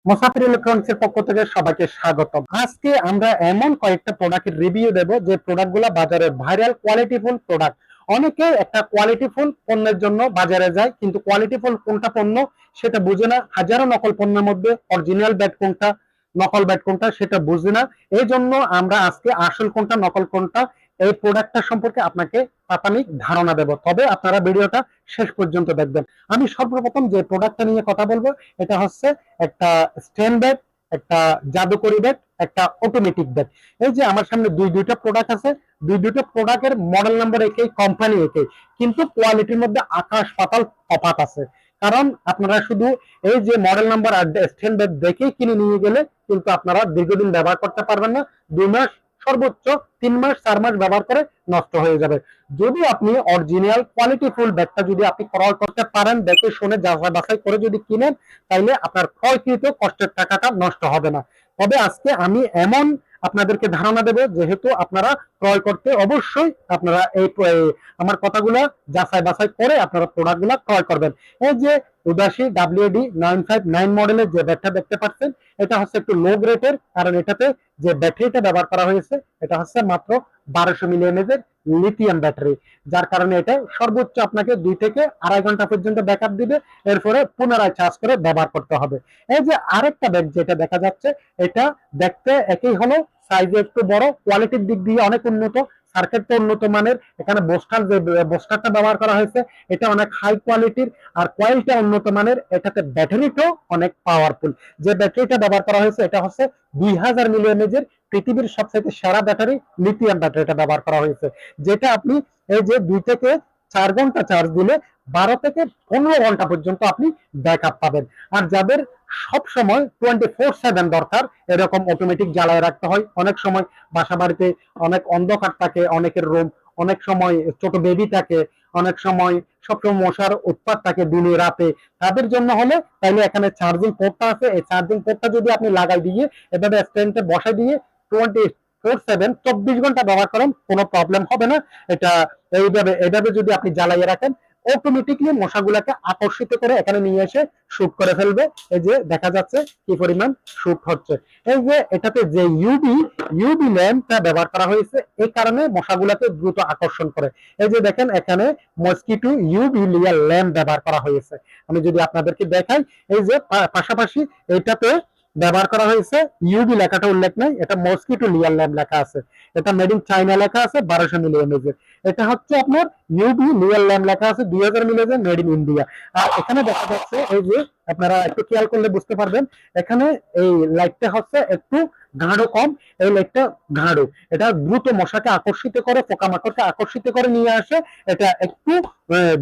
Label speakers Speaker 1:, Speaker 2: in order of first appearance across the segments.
Speaker 1: মুসাফির ইলেকট্রনিক্স এর পক্ষ থেকে সবাইকে স্বাগতম। আজকে আমরা এমন কয়েকটা প্রোডাক্টের রিভিউ দেব যে প্রোডাক্টগুলো বাজারে ভাইরাল কোয়ালিটিফুল প্রোডাক্ট। অনেকে একটা কোয়ালিটিফুল পণ্যের জন্য বাজারে যায়, কিন্তু কোয়ালিটিফুল কোনটা পণ্য সেটা বুঝে না। হাজারো নকল পণ্যের মধ্যে অরিজিনাল ব্যাট কোনটা, নকল ব্যাট কোনটা সেটা বুঝে না। এই জন্য আমরা আজকে আসল কোনটা নকল কোনটা এই প্রোডাক্টটা সম্পর্কে আপনাকে প্রাথমিক ধারণা দেব। তবে আপনারা ভিডিওটা শেষ পর্যন্ত দেখবেন। আমি সর্বপ্রথম যে প্রোডাক্টটা নিয়ে কথা বলবো এটা হচ্ছে একটা স্ট্যান্ড ব্যাট, একটা জাদুকরি ব্যাট, একটা অটোমেটিক ব্যাট। এই যে আমার সামনে দুইটা প্রোডাক্ট আছে, দুইটা প্রোডাক্টের মডেল নাম্বার একই, কোম্পানি একই, কিন্তু কোয়ালিটির মধ্যে আকাশ পাতাল তফাৎ আছে। কারণ আপনারা শুধু এই যে মডেল নাম্বার আর স্ট্যান্ড ব্যাট দেখেই কিনে নিয়ে গেলে কিন্তু আপনারা দীর্ঘদিন ব্যবহার করতে পারবেন না। 2 মাস, সর্বোচ্চ 3 মাস 4 মাস ব্যবহার করে নষ্ট হয়ে যাবে। যদি আপনি অরিজিনাল কোয়ালিটি ফুল ব্যাগটা যদি আপনি ক্রয় করতে পারেন, দেখে শুনে যাচাই বাছাই করে যদি কিনেন, তাইলে আপনার ক্রয়কৃত কষ্টের টাকাটা নষ্ট হবে না। তবে আজকে আমি এমন আপনাদেরকে ধারণা দেব, যেহেতু আপনারা ক্রয় করতে অবশ্যই আপনারা আমার কথাগুলো যাচাই বাছাই করে আপনারা প্রোডাক্টগুলো ক্রয় করবেন। এই যে উদাসী WD-959 মডেলের যে ব্যাটটা দেখতে পাচ্ছেন, এটা হচ্ছে একটু লো গ্রেডের, কারণ এটাতে যে ব্যাটারিটা ব্যবহার করা হয়েছে এটা হচ্ছে মাত্র 1200 মিলিঅ্যাম্পিয়ারের লিথিয়াম ব্যাটারি, যার কারণে এটা সর্বোচ্চ আপনাকে 2 থেকে 2.5 ঘন্টা পর্যন্ত ব্যাকআপ দিবে। এরপরে পুনরায় চার্জ করে ব্যবহার করতে হবে। এই যে আরেকটা ব্যাগ যেটা দেখা যাচ্ছে, এটা দেখতে একই হলো, সাইজে একটু বড়, কোয়ালিটির দিক দিয়ে অনেক উন্নত, সার্কিটটা উন্নত মানের। এখানে বোস্টারটা ব্যবহার করা হয়েছে, এটা অনেক হাই কোয়ালিটির, আর কয়েলটা উন্নত মানের। এটাতে ব্যাটারিটাও অনেক পাওয়ারফুল। যে ব্যাটারিটা ব্যবহার করা হয়েছে এটা হচ্ছে 2000 মিলিঅ্যাম্পিয়ারের পৃথিবীর সবচেয়ে সেরা ব্যাটারি লিথিয়াম ব্যাটারিটা ব্যবহার করা হয়েছে, যেটা আপনি এই যে 2 থেকে 4 ঘন্টা চার্জ দিলে 12 থেকে 15 ঘন্টা পর্যন্ত আপনি ব্যাকআপ পাবেন। আর যাদের সব সময় 24/7 দরকার, এরকম অটোমেটিক জ্বালায় রাখতে হয়, অনেক সময় বাসা বাড়িতে অনেক অন্ধকার থাকে, অনেকের রুম, অনেক সময় ছোট বেবি থাকে, অনেক সময় সবসময় মশার উৎপাত থাকে দিনে রাতে, তাদের জন্য হলে তাইলে এখানে চার্জিং পোর্টটা আছে। এই চার্জিং পোর্টটা যদি আপনি লাগাই দিয়ে এভাবে স্ট্যান্ডে বসাই দিয়ে 24/7 24 ঘন্টা ব্যবহার করেন, কোনো প্রবলেম হবে না। এটা এইভাবে যদি আপনি জ্বালাইয়ে রাখেন, অটোমেটিকলি মশাগুলাকে আকর্ষিত করে এখানে নিয়ে এসে শুট করে ফেলবে। এই যে দেখা যাচ্ছে কি পরিমাণ শুট হচ্ছে। এই যে এটাতে যে ইউবি ল্যাম্পটা ব্যবহার করা হয়েছে, এই কারণে মশাগুলাকে দ্রুত আকর্ষণ করে। এই যে দেখেন এখানে মসকিটো ইউবি লিয়ার ল্যাম্প ব্যবহার করা হয়েছে। আমি যদি আপনাদেরকে দেখাই, এই যে পাশাপাশি এটাতে ব্যবহার করা হয়েছে, ইউবি লেখাটা উল্লেখ নাই, এটা মসকিটো লিয়ার ল্যাম্প লেখা আছে। এটা মেড ইন চাইনা লেখা আছে, 1200 মিলিঅ্যাম্পিয়ার। এটা হচ্ছে আপনার ইউবি লিয়ার ল্যাম্প লেখা আছে, 2000 মিলিঅ্যাম্পিয়ার, মেড ইন ইন্ডিয়া। আর এখানে দেখা যাচ্ছে, এই যে আপনারা একটু খেয়াল করলে বুঝতে পারবেন, এখানে এই লাইটটা হচ্ছে একটু গাঢ় কম, এই লাইটটা গাঢ়। এটা দ্রুত মশাকে আকর্ষিত করে, পোকামাকড়কে আকর্ষিত করে নিয়ে আসে। এটা একটু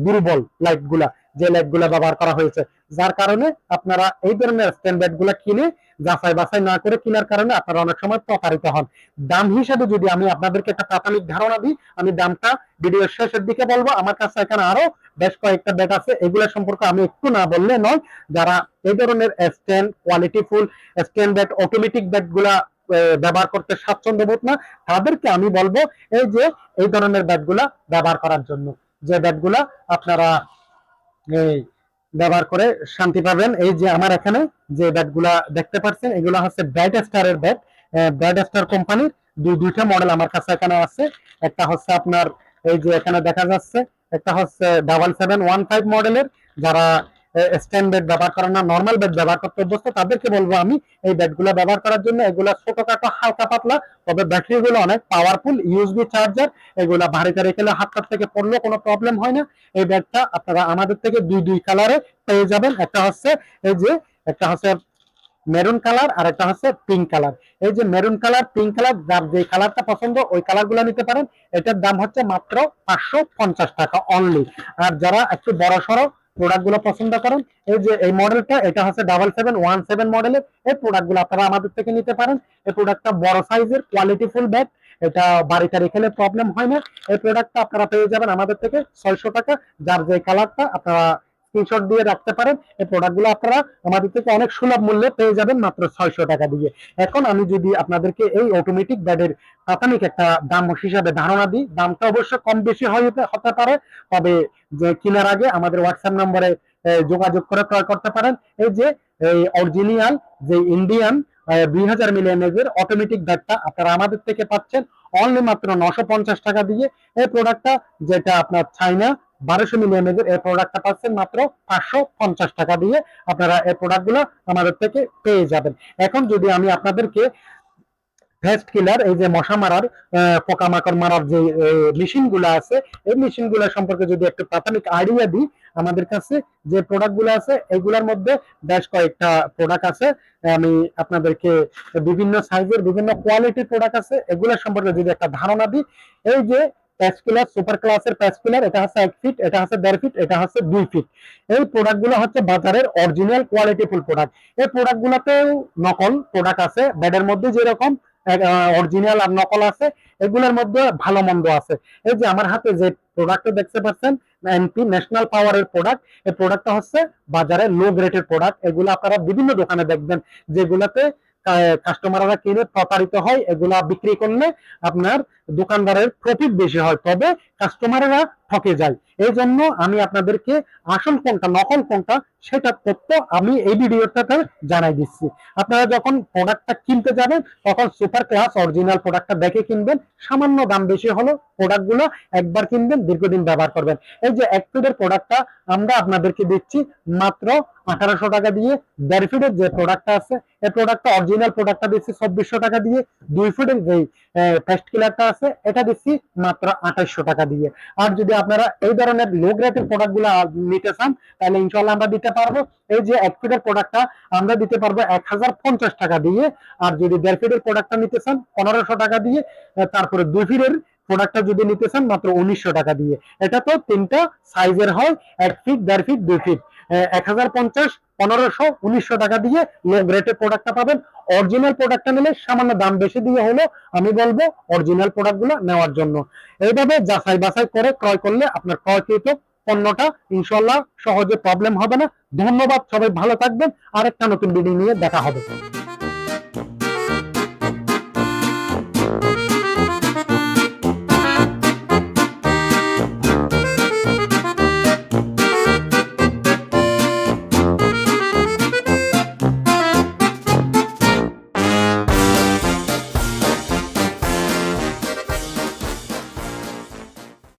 Speaker 1: দুর্বল লাইট গুলা, যে লাইট গুলা ব্যবহার করা হয়েছে, যার কারণে আপনারা এই ধরনের স্ট্যান্ডার্ড গুলা কিনে যাচাই বাছাই না করে কেনার কারণে আপনারা অনেক সময় প্রতারিত হন। দাম হিসাবে যদি আমি আপনাদেরকে একটা প্রাথমিক ধারণা দিই, আমি দামটা ভিডিওর শেষের দিকে বলবো। আমার কাছে এখানে আরো বেশ কয়েকটা ব্যাট আছে, এগুলা সম্পর্কে আমি একটু না বললে নয়। যারা এই ধরনের স্ট্যান্ড কোয়ালিটিফুল স্ট্যান্ড ব্যাট, অটোমেটিক ব্যাট গুলা ব্যবহার করতে স্বাচ্ছন্দ্য বোধ না, তাদেরকে আমি বলবো এই যে এই ধরনের ব্যাটগুলা ব্যবহার করার জন্য, যে ব্যাটগুলা আপনারা এই ব্যবহার করে শান্তি পাবেন। এই যে আমার এখানে যে ব্যাটগুলা দেখতে পাচ্ছেন, এগুলা হচ্ছে ব্রাইট স্টারের ব্যাট, ব্রাইট স্টার কোম্পানির দুইটা মডেল আমার কাছে এখানে আছে। একটা হচ্ছে আপনার এই যে এখানে দেখা যাচ্ছে, একটা হচ্ছে 7715 মডেলের। যারা স্ট্যান্ড ব্যাট ব্যবহার করেন না, নর্মাল ব্যাট ব্যবহার করতে অভ্যস্ত, তাদেরকে বলবো আমি এই ব্যাটগুলো ব্যবহার করার জন্য। এগুলা ছোটখাটো হালকা পাতলা, তবে ব্যাটারি গুলো অনেক পাওয়ারফুল, ইউএসবি চার্জার। এগুলা বাড়িতে রেখে হাত থেকে পড়লেও কোনো প্রবলেম হয় না। এই ব্যাগটা আপনারা আমাদের থেকে দুই কালারে পেয়ে যাবেন। একটা হচ্ছে এই যে, একটা হচ্ছে মেরুন কালার, আর একটা হচ্ছে পিঙ্ক কালার। এই যে মেরুন কালার, পিঙ্ক কালার, যার যে কালারটা পছন্দ ওই কালার গুলো নিতে পারেন। এটার দাম হচ্ছে মাত্র 550 টাকা অনলি। আর যারা একটু বড় সড়ো প্রোডাক্ট গুলো পছন্দ করেন, এই যে এই মডেলটা, এটা হচ্ছে 7717 মডেলের। এই প্রোডাক্ট গুলো আপনারা আমাদের থেকে নিতে পারেন। এই প্রোডাক্টটা বড় সাইজের কোয়ালিটিফুল ব্যাগ, এটা বাড়িতে রেখে প্রবলেম হয় না। এই প্রোডাক্টটা আপনারা পেয়ে যাবেন আমাদের থেকে 600 টাকা। যার যে কালারটা আপনারা স্ক্রিনশট দিয়ে রাখতে পারেন। এই প্রোডাক্টগুলো আপনারা আমাদের থেকে অনেক সুলভ মূল্যে পেয়ে যাবেন, মাত্র 600 টাকা দিয়ে। এখন আমি যদি আপনাদেরকে এই অটোমেটিক ব্যাডের প্রাথমিক একটা দাম হিসাবে ধারণা দিই, দামটা অবশ্য কম বেশি হতে পারে। তবে যে কেনার আগে আমাদের হোয়াটসঅ্যাপ নম্বরে যোগাযোগ করে ক্রয় করতে পারেন। এই যে এই অরিজিনাল যে ইন্ডিয়ান 2000 মিলিয়নের অটোমেটিক ব্যাটটা আপনারা আমাদের থেকে পাচ্ছেন অনলি মাত্র 950 টাকা দিয়ে। এই প্রোডাক্টটা যেটা আপনার চাইনা 1200 মিলিয়নের এই প্রোডাক্টটা পাচ্ছেন মাত্র 550 টাকা দিয়ে। আপনারা এই প্রোডাক্টগুলো আমাদের থেকে পেয়ে যাবেন। এখন যদি আমি আপনাদেরকে পেস্ট কিলার, এই যে মশা মারার পোকামাকড় মারার যে মেশিন গুলো আছে, এই মেশিন গুলা সম্পর্কে যদি একটু প্রাথমিক আইডিয়া দিই, আমাদের কাছে যে প্রোডাক্ট গুলো আছে এগুলোর মধ্যে বেশ কয়েকটা প্রোডাক্ট আছে। আমি আপনাদেরকে বিভিন্ন সাইজের বিভিন্ন কোয়ালিটির প্রোডাক্ট আছে, এগুলোর সম্পর্কে যদি একটা ধারণা দিই। এই যে পেস্ট কিলার, সুপার ক্লাসের পেস্ট কিলার, এটা হচ্ছে 1 ফিট, এটা হচ্ছে 1.5 ফিট, এটা হচ্ছে 2 ফিট। এই প্রোডাক্ট গুলো হচ্ছে বাজারের অরিজিনাল কোয়ালিটিফুল প্রোডাক্ট। এই প্রোডাক্ট গুলোতেও নকল প্রোডাক্ট আছে, ব্যাডের মধ্যে যেরকম অরিজিনাল আর নকল আছে, এগুলোর মধ্যে ভালো মন্দ আছে। এই যে আমার হাতে যে প্রোডাক্টটা দেখতে পাচ্ছেন, এনপি ন্যাশনাল পাওয়ারের প্রোডাক্ট, এই প্রোডাক্টটা হচ্ছে বাজারে লো গ্রেডের প্রোডাক্ট। এগুলো আপনারা বিভিন্ন দোকানে দেখবেন যেগুলাতে কাস্টমাররা কিনে প্রতারিত হয়। এগুলা বিক্রি করলে আপনার দোকানদারের প্রফিট বেশি হয়, তবে কাস্টমাররা ঠকে যায়। এই জন্য আমি আপনাদেরকে আসল কোনটা নকল কোনটা সেটা তথ্য আমি এই ভিডিওটাতে জানাই দিচ্ছি। আপনারা যখন প্রোডাক্টটা কিনতে যাবেন তখন সুপার ক্লাস অরিজিনাল প্রোডাক্টটা দেখে কিনবেন। সামান্য দাম বেশি হলো প্রোডাক্টগুলো একবার কিনবেন, দীর্ঘদিন ব্যবহার করবেন। এই যে 1 ফিটের প্রোডাক্টটা আমরা আপনাদেরকে দিচ্ছি মাত্র 1800 টাকা দিয়ে। 1.5 ফিটের যে প্রোডাক্টটা আছে এই প্রোডাক্টটা অরিজিনাল প্রোডাক্টটা দিচ্ছি 2400 টাকা দিয়ে। 2 ফিটের যে পেস্ট কিলারটা আছে এটা দিচ্ছি মাত্র 2800 টাকা দিয়ে। আর যদি আপনারা এই ধরনের লো গ্রেডের প্রোডাক্টগুলো নিতে চান তাহলে ইনশাআল্লাহ আমরা দিতে পারবো। এই যে 1 ফিটের প্রোডাক্টটা আমরা দিতে পারবো 1050 টাকা দিয়ে। আর যদি 1.5 ফিটের প্রোডাক্টটা নিতে চান 1500 টাকা দিয়ে। তারপরে 2 ফিটের প্রোডাক্টটা যদি নিতে চান মাত্র 1900 টাকা দিয়ে। এটা তো তিনটা সাইজের হয়, 1 ফিট, 1.5 ফিট, 2 ফিট। 1050, 1500, 1900 টাকা দিয়ে লো গ্রেডের প্রোডাক্টটা পাবেন। অরিজিনাল প্রোডাক্টটা নিলে সামান্য দাম বেশি দিয়ে হলো আমি বলবো অরিজিনাল প্রোডাক্টগুলো নেওয়ার জন্য। এইভাবে যাচাই বাছাই করে ক্রয় করলে আপনার ক্রয়কৃত পণ্যটা ইনশাআল্লাহ সহজে প্রবলেম হবে না। ধন্যবাদ, সবাই ভালো থাকবেন। আরেকটা নতুন ভিডিও নিয়ে দেখা হবে।